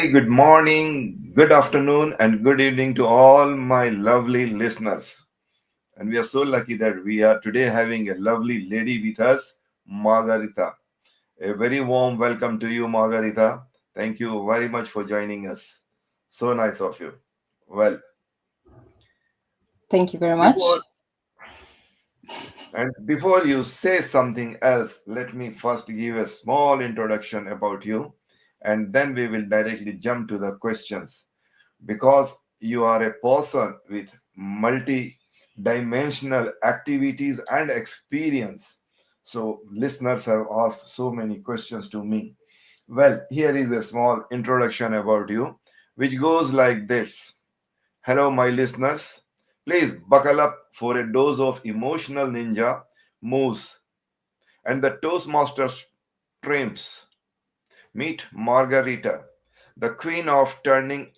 very good morning, good afternoon, and good evening to all my lovely listeners. And we are so lucky that we are today having a lovely lady with us, Margarita. A very warm welcome to you, Margarita. Thank you very much for joining us. So nice of you. Well, Thank you very before much. before you say something else, let me first give a small introduction about you, and then we will directly jump to the questions. Because you are a person with multi dimensional activities and experience. So, listeners have asked so many questions to me. Well, here is a small introduction about you, which goes like this. Hello, my listeners. Please buckle up for a dose of emotional ninja moves and the Toastmasters triumphs. Meet Margarita, the queen of turning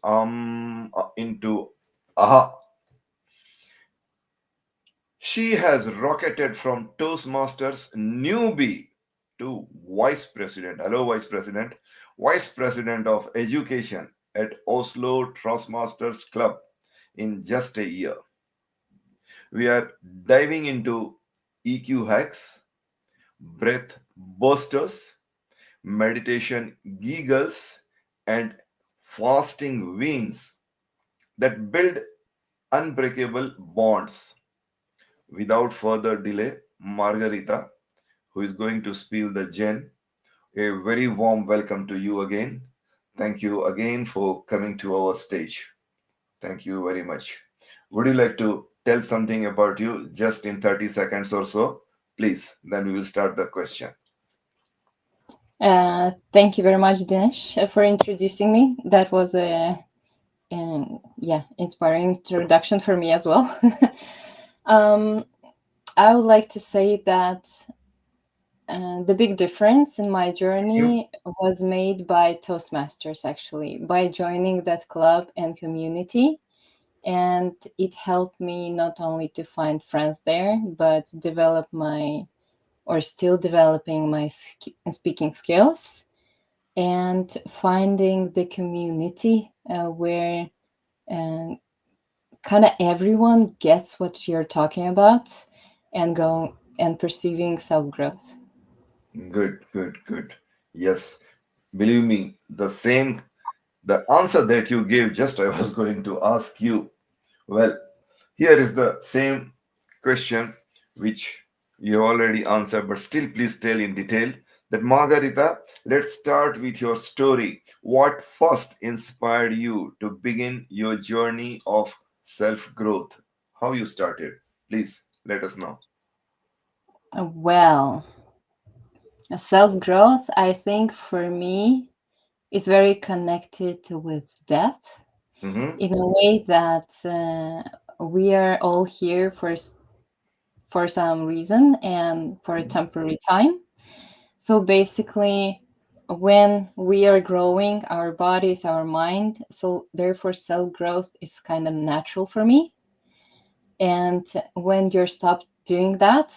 into aha. She has rocketed from Toastmasters newbie to vice president. Hello, vice president of education at Oslo Toastmasters Club in just a year. We are diving into EQ hacks, breath boosters, meditation giggles, and fasting wins that build unbreakable bonds. Without further delay, Margarita, who is going to spill the gin, a very warm welcome to you again. Thank you again for coming to our stage. Thank you very much. Would you like to tell something about you just in 30 seconds or so? Please, then we will start the question. Thank you very much, Dinesh, for introducing me. That was inspiring introduction for me as well. um, I would like to say that the big difference in my Mhm. journey was made by Toastmasters, actually, by joining that club and community. And it helped me not only to find friends there, but develop my or still developing my speaking skills and finding the community where uh, kind of everyone gets what you're talking about and go and perceiving self growth. Good, good, good. Yes, believe me, the answer that you gave just I was going to ask you. Well, here is the same question which you already answered, but still please tell in detail that Margarita, let's start with your story. What first inspired you to begin your journey of self-growth? How you started? Please let us know. Well, self growth, I think for me, is very connected with death Mm-hmm. in a way that we are all here for some reason and for a temporary time. So basically, when we are growing our bodies, our mind, so therefore self growth is kind of natural for me. And when you're stopped doing that,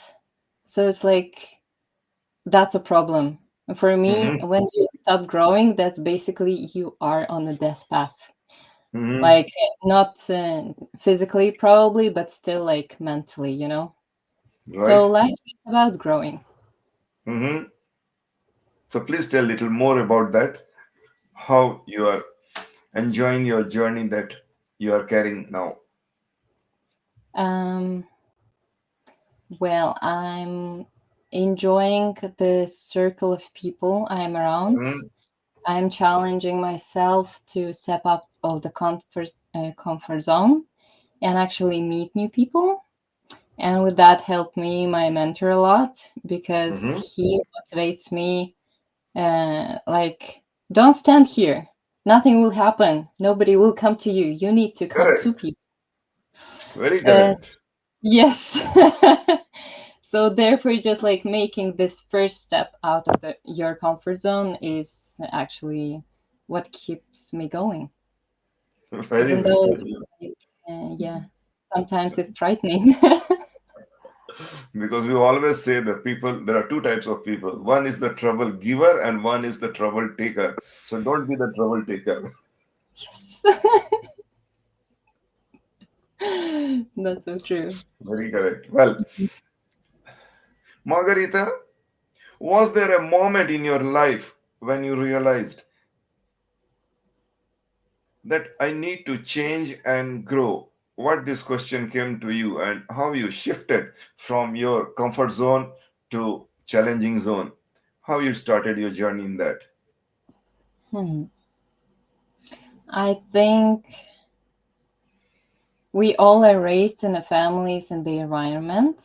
so it's like that's a problem. For me, Mm-hmm. when you stop growing, that's basically you are on a death path. Mm-hmm. Like not physically probably, but still like mentally. So Right. life is about growing. Mm-hmm. So please tell a little more about that. How you are enjoying your journey that you are carrying now. Um, well, I'm enjoying the circle of people I'm around. Mm-hmm. I'm challenging myself to step up of the comfort zone and actually meet new people. And with that, helped me my mentor a lot because Mm-hmm. he motivates me. Like, don't stand here. Nothing will happen. Nobody will come to you. You need to come to Correct. people. Very Uh, correct. yes. So therefore, just like making this first step out of your comfort zone is actually what keeps me going, Very even well. though Very well. yeah, sometimes it's frightening. Because we always say that people, there are two types of people. One is the trouble giver and one is the trouble taker. So don't be the trouble taker. Yes. That's so true. Very correct. Well, Margarita, was there a moment in your life when you realized that I need to change and grow? What this question came to you and how you shifted from your comfort zone to challenging zone? How you started your journey in that? Hmm. I think we all are raised in the families and the environment.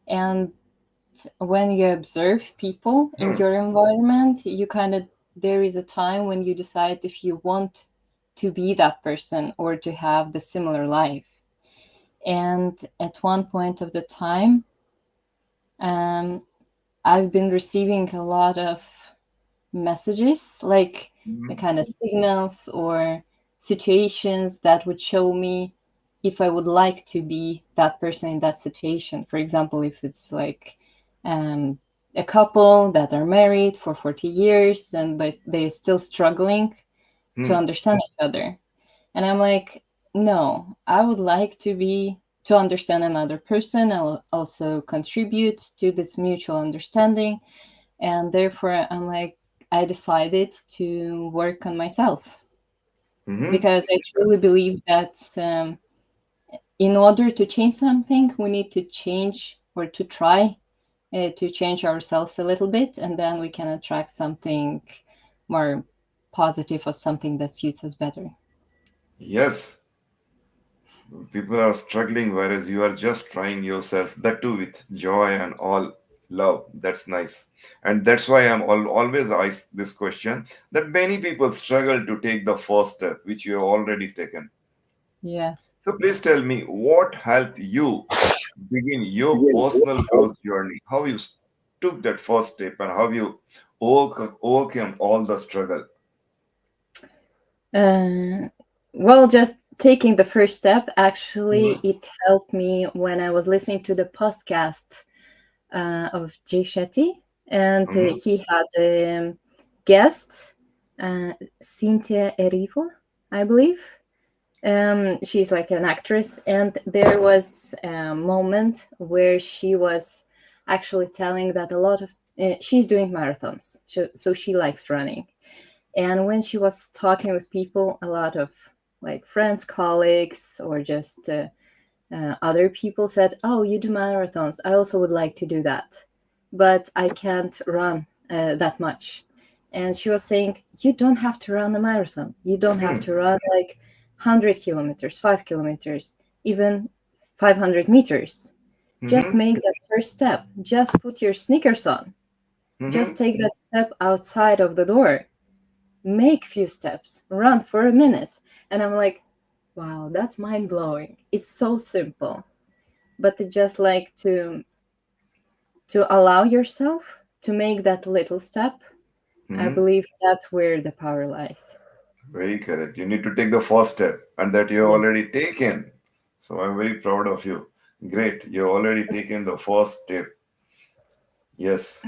And when you observe people in Hmm. your environment, you kind of, there is a time when you decide if you want to be that person or to have the similar life. And at one point of the time, um, I've been receiving a lot of messages, like the Hmm. kind of signals or situations that would show me if I would like to be that person in that situation. For example, if it's like um, a couple that are married for 40 years and but they're still struggling to Hmm. understand each other. And I'm like, no, I would like to understand another person. I'll also contribute to this mutual understanding, and therefore I'm like, I decided to work on myself Hmm. because I truly believe that in order to change something we need to change or to try to change ourselves a little bit, and then we can attract something more positive or something that suits us better. Yes, people are struggling, whereas you are just trying yourself, that too with joy and all love. That's nice. And that's why always ask this question that many people struggle to take the first step, which you have already taken. Yeah. So please tell me what helped you begin your personal growth journey, how you took that first step and how you overcome all the struggle. Uh, well, just taking the first step, actually, Hmm. it helped me when I was listening to the podcast of Jay Shetty, and Hmm. he had a guest, Cynthia Erivo, I believe. She's like an actress, and there was a moment where she was actually telling that a lot of she's doing marathons, so she likes running. And when she was talking with people, a lot of like friends, colleagues, or just other people said, "Oh, you do marathons. I also would like to do that, but I can't run that much." And she was saying, "You don't have to run a marathon. You don't have Hmm. to run like 100 kilometers, 5 kilometers, even 500 meters. Just Hmm. make that first step. Just put your sneakers on. Just Hmm. take that step outside of the door. Make few steps. Run for a minute." And I'm like, wow, that's mind blowing. It's so simple, but to just like to allow yourself to make that little step, I Hmm. believe that's where the power lies. Very correct. You need to take the first step, and that you have Yeah. already taken. So I'm very proud of you. Great. You have already taken the first step. Yes.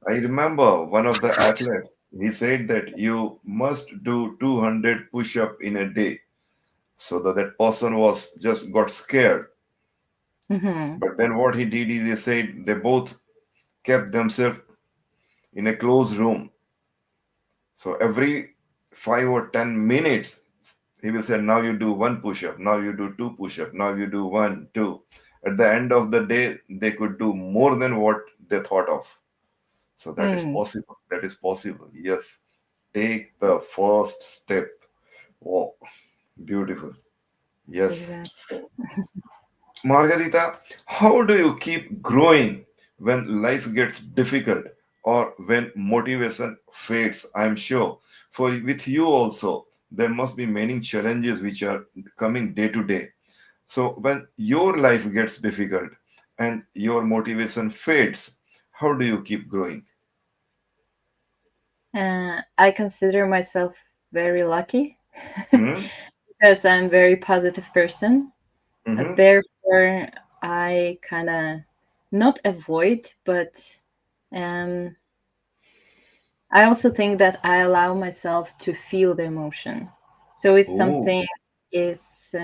I remember one of the athletes, he said that you must do 200 push-up in a day. So that person was just got scared. Hmm. But then what he did is he said they both kept themselves in a closed room. So every 5 or 10 minutes, he will say, now you do one push up, now you do two push up, now you do one, two. At the end of the day, they could do more than what they thought of. So that is Mm, possible. That is possible. Yes. Take the first step. Oh, beautiful. Yes. exactly. Margarita, how do you keep growing when life gets difficult or when motivation fades? I'm sure for with you also there must be many challenges which are coming day to day. So when your life gets difficult and your motivation fades, how do you keep growing? I consider myself very lucky Hmm. because I'm a very positive person. Hmm. Therefore, I kind of not avoid, but um, I also think that I allow myself to feel the emotion. So if Oh. something is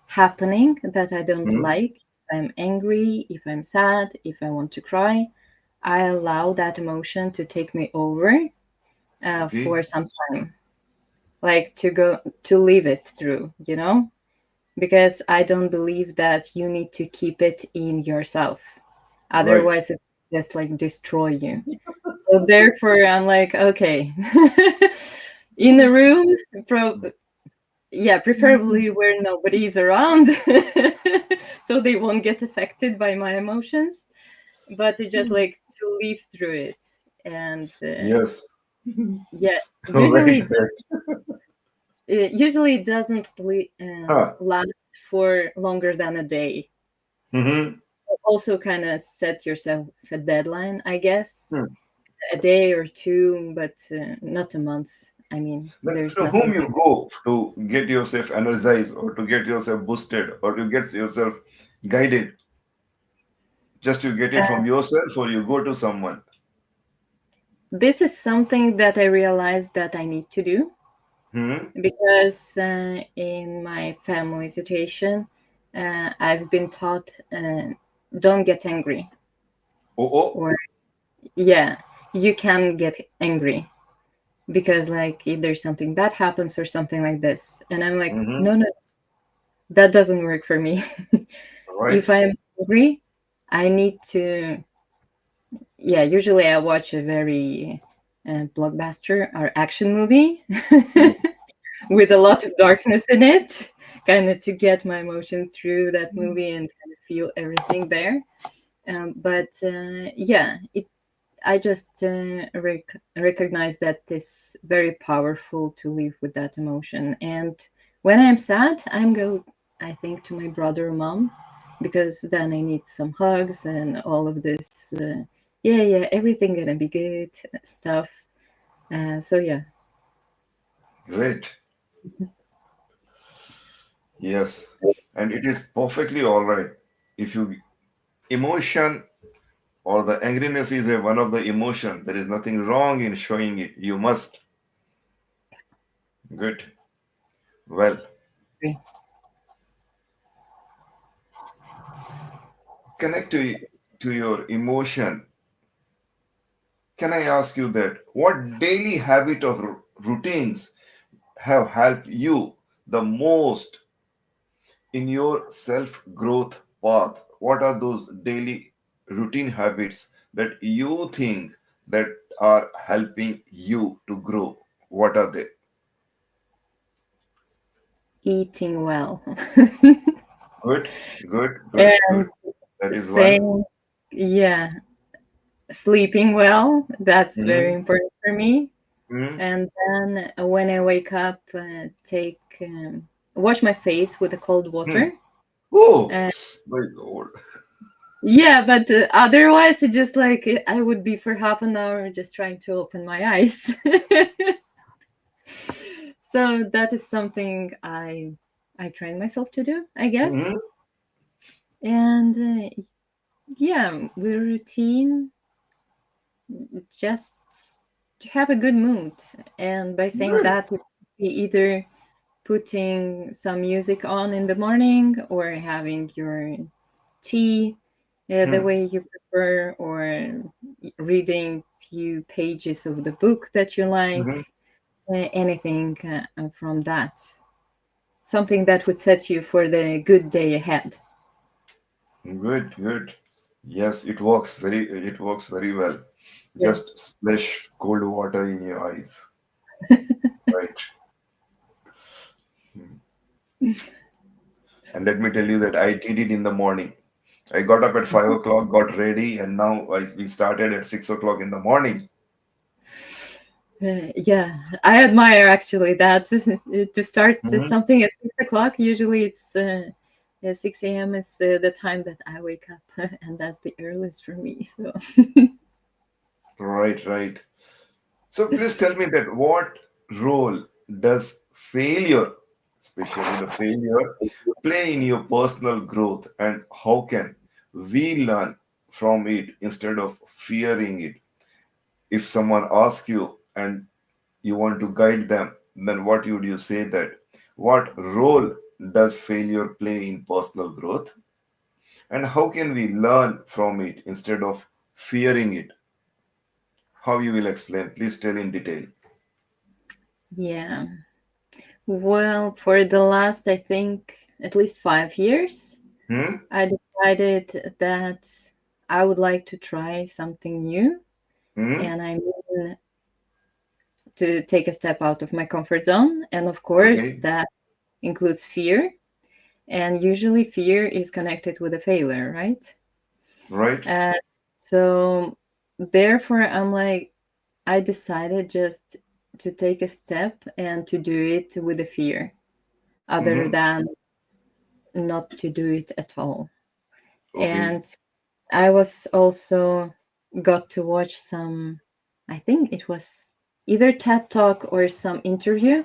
happening that I don't Hmm. like, if I'm angry, if I'm sad, if I want to cry, I allow that emotion to take me over for Okay. some time, like to leave it through, because I don't believe that you need to keep it in yourself. Right. Otherwise, it's just like destroy you. So therefore, I'm like, okay, in a room, yeah, preferably where nobody's around, so they won't get affected by my emotions. But it's just like to live through it, and Yes. yeah, Very usually correct. it doesn't Huh. last for longer than a day. Mm-hmm. Also, kind of set yourself a deadline, I guess, Hmm. a day or two, but not a month. I mean, Then there's to whom nothing. you go to get yourself energized or to get yourself boosted or to get yourself guided? Just you get it from yourself or you go to someone? This is something that I realized that I need to do Hmm. because in my family situation, I've been taught don't get angry, Oh, oh. or yeah, you can get angry because like if there's something bad happens or something like this, and I'm like, Mm-hmm. no, no, that doesn't work for me. Right. If I'm angry, I need to, yeah, usually I watch a very blockbuster or action movie Hmm. with a lot of darkness in it, kind of to get my emotion through that movie and kind of feel everything there. But yeah, I just recognize that it's very powerful to live with that emotion. And when I'm sad, I'm go, I think, to my brother or mom, because then I need some hugs and all of this. Yeah, yeah, everything gonna be good stuff. So yeah, Great. Yes. And it is perfectly all right. If you emotion or the angriness is one of the emotion, there is nothing wrong in showing it. You must. Good. Well, agree. connect to your emotion. Can I ask you that? What daily habit of routines have helped you the most in your self growth path? What are those daily routine habits that you think that are helping you to grow? What are they? Eating well. Good, good, good, And good. That is one. saying, yeah, sleeping well, that's very Hmm. important for me. Hmm. And then when I wake up, take wash my face with the cold Hmm. water. Oh, uh, my Lord. yeah, but otherwise it just like I would be for half an hour just trying to open my eyes. So that is something I train myself to do, I guess. Hmm. And yeah, with routine, just to have a good mood. And by saying Good. that, it's either putting some music on in the morning or having your tea the Hmm. way you prefer, or reading few pages of the book that you like, Hmm. anything from that, something that would set you for the good day ahead. Good, good. Yes, it works very well. Yeah. Just splash cold water in your eyes. Right. And let me tell you that I did it in the morning. I got up at 5 o'clock, got ready, and now we started at 6 o'clock in the morning. Yeah, I admire actually that to start Hmm. something at 6 o'clock. Usually it's 6 a.m. is the time that I wake up, and that's the earliest for me. So Right, right. So please tell me that what role does failure, especially the failure, play in your personal growth, and how can we learn from it instead of fearing it? If someone asks you and you want to guide them, then what would you say that? What role does failure play in personal growth? And how can we learn from it instead of fearing it? How you will explain? Please tell in detail. Yeah. Well, for the last, I think, at least 5 years, Hmm? I decided that I would like to try something new. Hmm? And I mean, to take a step out of my comfort zone. And of course, Okay. that includes fear. And usually, fear is connected with a failure, right? Right? Uh, so, therefore, I'm like, I decided just to take a step and to do it with a fear other Hmm. than not to do it at all. Okay. And I was also got to watch some, I think it was either TED Talk or some interview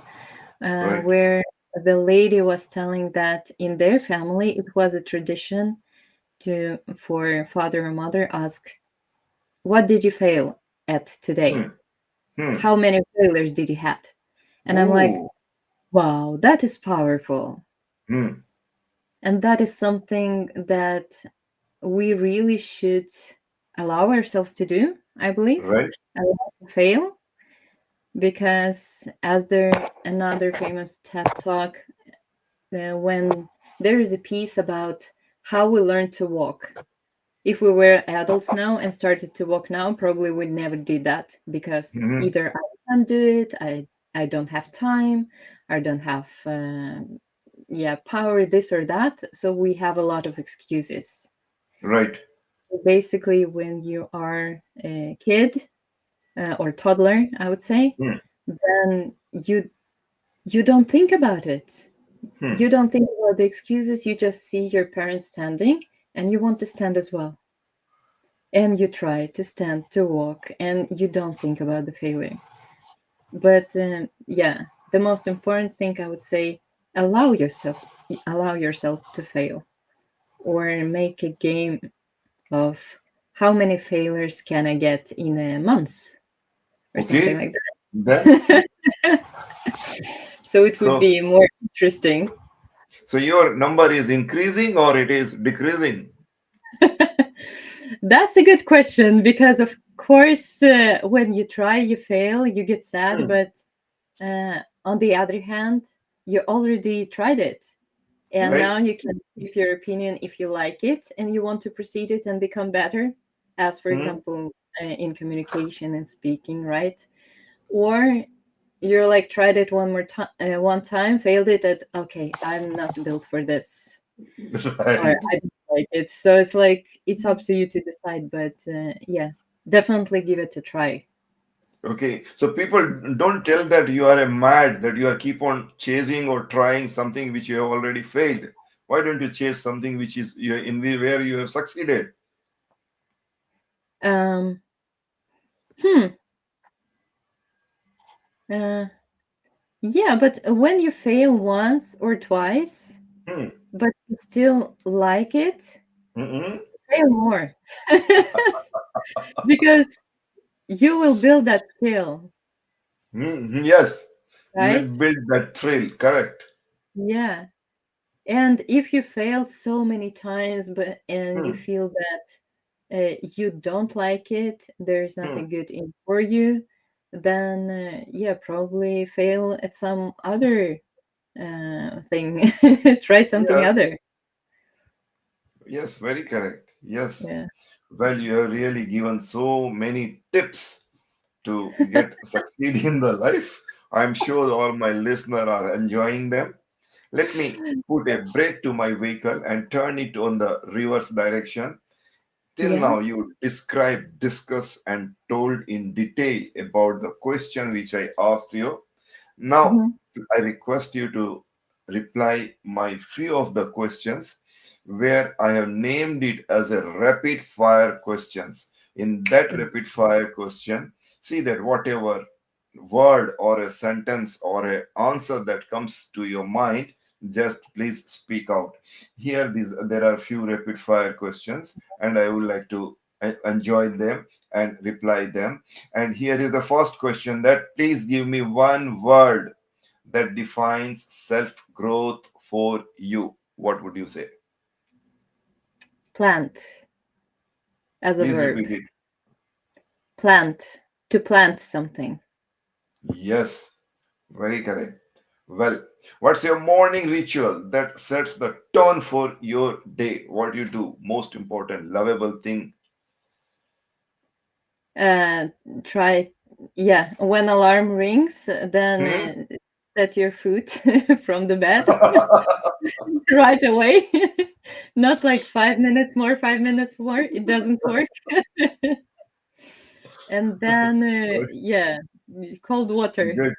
Right. where the lady was telling that in their family it was a tradition to for father or mother ask, "What did you fail at Hmm. today? Hmm. How many failures did you had?" And I'm like, Ooh. wow, that is powerful. Hmm. And that is something that we really should allow ourselves to do, I believe. Right. Allow to fail, because as there another famous TED talk, when there is a piece about how we learn to walk. If we were adults now and started to walk now, probably we never did that because Hmm. either I can't do it, I don't have time, I don't have yeah, power, this or that. So we have a lot of excuses. Right. Basically, when you are a kid or toddler, I would say, Hmm. then you don't think about it. Hmm. You don't think about the excuses. You just see your parents standing, and you want to stand as well. And you try to stand, to walk, and you don't think about the failure. But yeah, the most important thing I would say: allow yourself, allow yourself to fail, or make a game of how many failures can I get in a month or something Okay. like Then that. So it would so be more interesting. so your number is increasing or it is decreasing? That's a good question because, of course, when you try, you fail, you get sad. Hmm. But on the other hand, you already tried it. And Right. now you can give your opinion if you like it and you want to proceed it and become better, as for Hmm. example, in communication and speaking, right? Or you're like tried it one time, failed it, that okay, I'm not built for this, or Right. I don't like it. So it's like it's up to you to decide. But yeah, definitely give it a try. Okay. So people don't tell that you are a mad, that you are keep on chasing or trying something which you have already failed. Why don't you chase something which is where you have succeeded? Um, hmm. Uh, yeah, but when you fail once or twice, Hmm. but you still like it, Hmm. fail more. Because you will build that skill, Hmm. Yes. You will right? build that trail. Correct. Yeah. And if you failed so many times, but and you Hmm. feel that you don't like it, there's Hmm. nothing good in for you, then yeah, probably fail at some other thing. Try something Yes. other. Yes. Very correct. Yes. Yeah. Well, you have really given so many tips to get succeed in the life. I'm sure all my listeners are enjoying them. Let me put a brake to my vehicle and turn it on the reverse direction. Till Yeah. now, you described, discussed, and told in detail about the question which I asked you. Now, Mhm. I request you to reply my few of the questions where I have named it as a rapid fire questions. In that rapid fire question, see that whatever word or a sentence or a answer that comes to your mind, just please speak out. Here, there are few rapid fire questions, and I would like to enjoy them and reply them. And here is the first question: that please give me one word that defines self growth for you? What would you say? Plant as a Please verb. repeat it. Plant. To plant something. Yes, very correct. Well, what's your morning ritual that sets the tone for your day? What you do? Most important, lovable thing. Uh, try, yeah, when alarm rings, then Hmm? set your foot from the bed right away. Not like 5 minutes more, 5 minutes more. It doesn't work. And then, yeah, cold water. Good.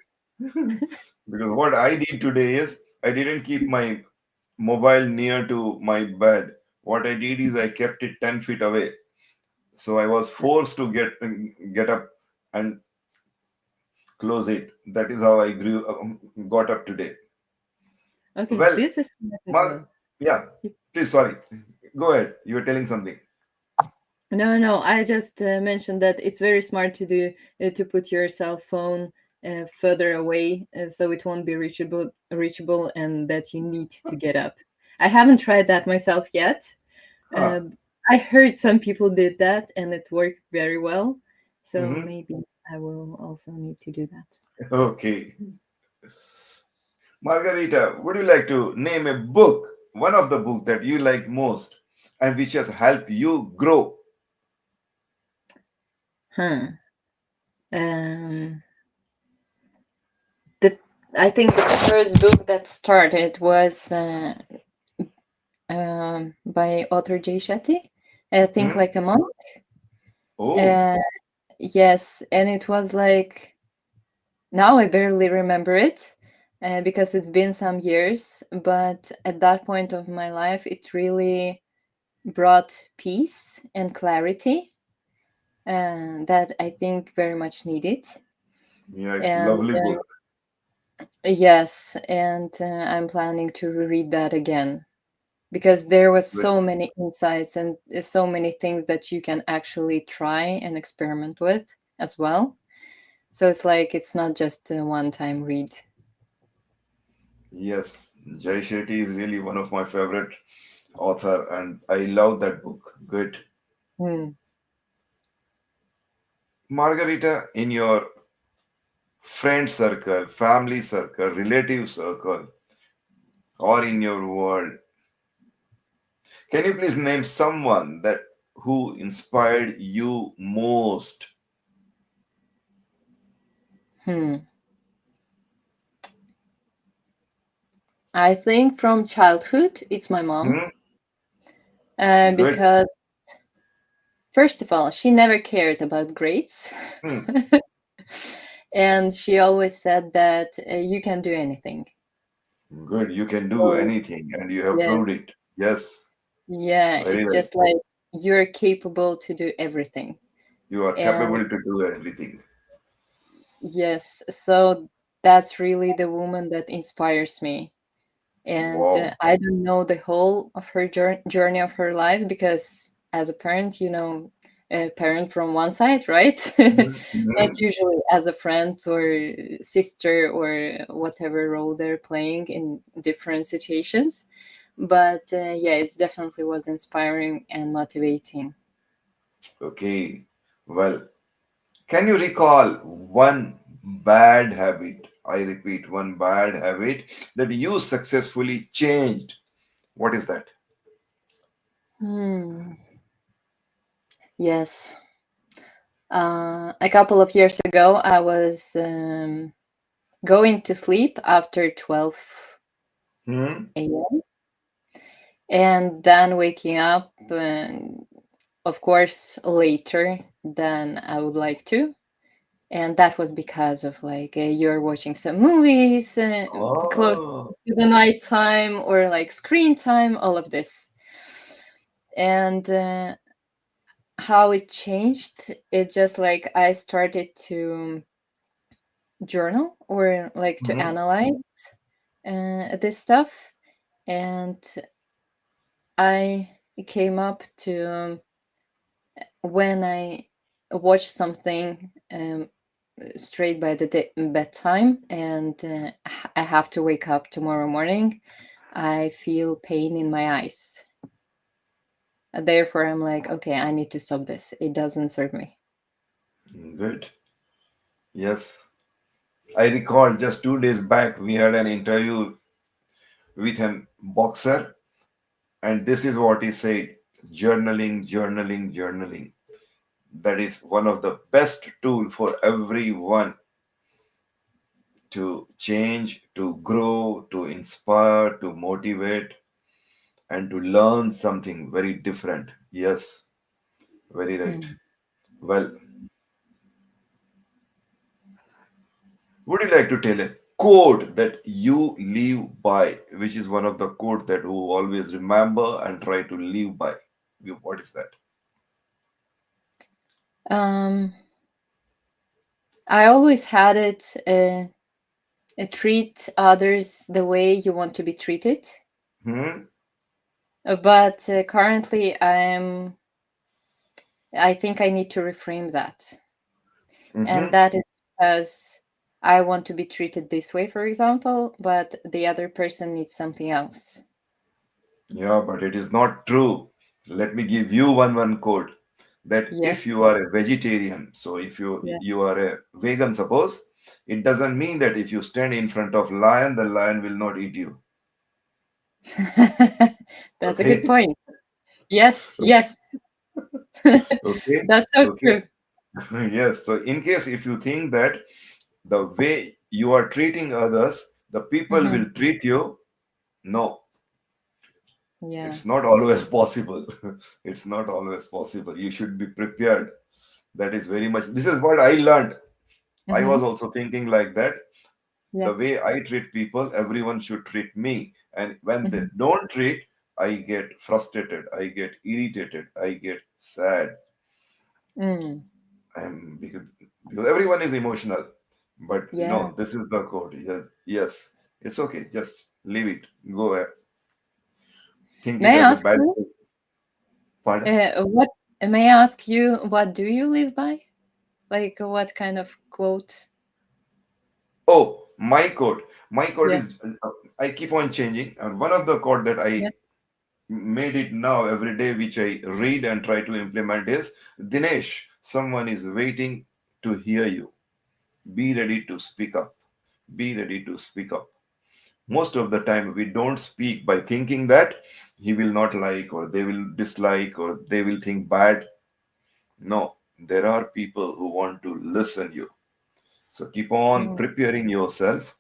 Because what I did today is I didn't keep my mobile near to my bed. What I did is I kept it 10 feet away. So I was forced to get up and close it. That is how I got up today. Okay, Well, this is smart as Mark, well. yeah, please, sorry. Go ahead. You were telling something. No, no, I just mentioned that it's very smart to do to put your cell phone further away so it won't be reachable, and that you need to get up. I haven't tried that myself yet. Huh. I heard some people did that and it worked very well. So Hmm. maybe I will also need to do that. Okay. Margarita, would you like to name a book, one of the book that you like most and which has helped you grow? Huh. Um, the I think the first book that started was by author Jay Shetty. Think Hmm? Like a Monk. Oh, Uh, yes, and it was like now I barely remember it because it's been some years, but at that point of my life, it really brought peace and clarity that I think very much needed. yeah, it's a And lovely book. yes, and I'm planning to reread that again because there was Good. so many insights and so many things that you can actually try and experiment with as well. So it's like it's not just a one-time read. Yes, Jay Shetty is really one of my favorite author, and I love that book. Good. Hmm. Margarita, in your friend circle, family circle, relative circle, or in your world, can you please name someone that who inspired you most? Hmm. I think from childhood, it's my mom. Hmm? Good. Because, first of all, she never cared about grades. Hmm. And she always said that you can do anything. Good. You can do So, anything, and you have yes, proved it. Yes. yeah, Very it's well. just like you're capable to do everything. You are And capable to do everything. yes, so that's really the woman that inspires me. And Wow. I don't know the whole of her journey of her life because as a parent, a parent from one side, right? Not Mhm. usually as a friend or sister or whatever role they're playing in different situations. But yeah, it's definitely was inspiring and motivating. Okay. Well, can you recall one bad habit? I repeat, one bad habit that you successfully changed. What is that? Hmm. Yes. A couple of years ago, I was going to sleep after 12 Hmm? a.m. and then waking up, of course, later than I would like to. And that was because of like you're watching some movies close Oh, to the night time or like screen time, all of this. And how it changed, it just like I started to journal or like to mhm. analyze this stuff. And I came up to when I watch something straight by the bedtime, and I have to wake up tomorrow morning, I feel pain in my eyes. Therefore, I'm like, okay, I need to stop this. It doesn't serve me. Good. Yes. I recall just 2 days back we had an interview with an boxer, and this is what he said: journaling, journaling, journaling. That is one of the best tool for everyone to change, to grow, to inspire, to motivate, and to learn something very different. Yes, very right. Mm. Well, would you like to tell a quote that you live by, which is one of the quote that you always remember and try to live by? What is that? Um, I always had it, treat others the way you want to be treated. Hmm? But currently, I think I need to reframe that. And Mm-hmm. that is because I want to be treated this way, for example, but the other person needs something else. Yeah, but it is not true. Let me give you one quote that if Yes. you are a vegetarian, so if Yeah. you are a vegan, suppose, it doesn't mean that if you stand in front of lion, the lion will not eat you. That's a good Okay, point. Yes, okay, yes. okay, That's so okay. true. Yes. So in case if you think that the way you are treating others, the people Hmm. will treat you, no, Yeah. it's not always possible. It's not always possible. You should be prepared. That is very much. This is what I learned. I was Hmm. also thinking like that. Yeah. The way I treat people, everyone should treat me. And when they Hmm. don't treat, I get frustrated, I get irritated, I get sad. Mm. Because everyone is emotional. But Yeah. no, this is the code. Yes, it's okay. Just leave it. Go ahead. Think it May I as a ask bad you, thing. Pardon? what may I ask you, what do you live by? Like what kind of quote? Oh, my code. My code Yeah. is, I keep on changing. And one of the code that Yeah. I made it now every day, which I read and try to implement is Dinesh, someone is waiting to hear you. Be ready to speak up. Be ready to speak up. Most of the time, we don't speak by thinking that he will not like, or they will dislike, or they will think bad. No, there are people who want to listen you. So keep on Mm. preparing yourself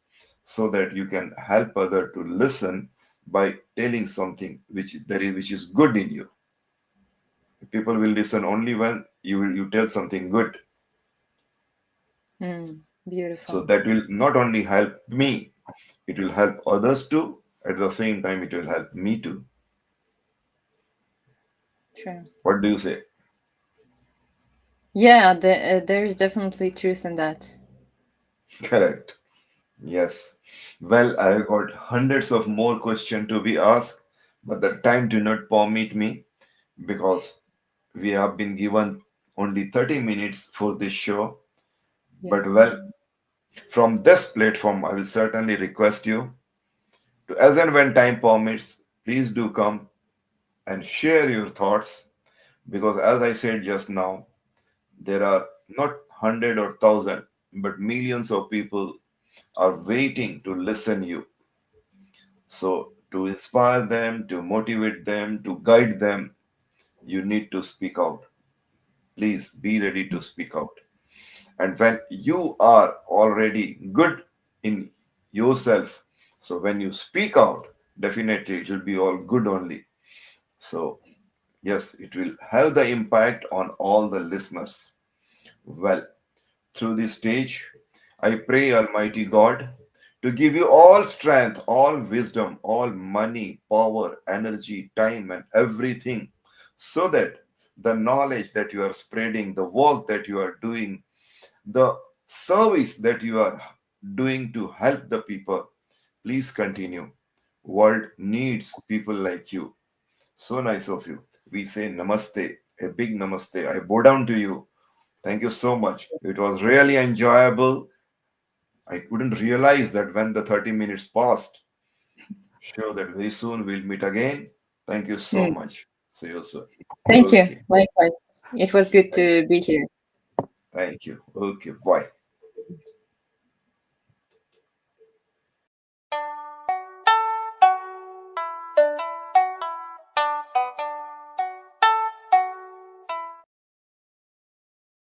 so that you can help other to listen by telling something which is good in you. People will listen only when you tell something good. Mm. So Beautiful. that will not only help me, it will help others too. At the same time, it will help me too. True. What do you say? Yeah, there's definitely truth in that. Correct. Yes. Well, I've got hundreds of more questions to be asked, but the time do not permit me because we have been given only 30 minutes for this show. Yeah. But well, from this platform, I will certainly request you to, as and when time permits, please do come and share your thoughts because, as I said just now, there are not hundred or thousand, but millions of people are waiting to listen you. So to inspire them, to motivate them, to guide them, you need to speak out. Please be ready to speak out. And when you are already good in yourself, so when you speak out, definitely it will be all good only. So yes, it will have the impact on all the listeners. Well, through this stage, I pray Almighty God to give you all strength, all wisdom, all money, power, energy, time, and everything, so that the knowledge that you are spreading, the work that you are doing, the service that you are doing to help the people, please continue. World needs people like you. So nice of you. We say namaste, a big namaste. I bow down to you Thank you so much. It was really enjoyable. I couldn't realize that when the 30 minutes passed. Sure that very soon we'll meet again. Thank you so Mm. much. See you soon. Thank you. Okay. Likewise. It was good Thank, to be here. thank you. Okay. Bye.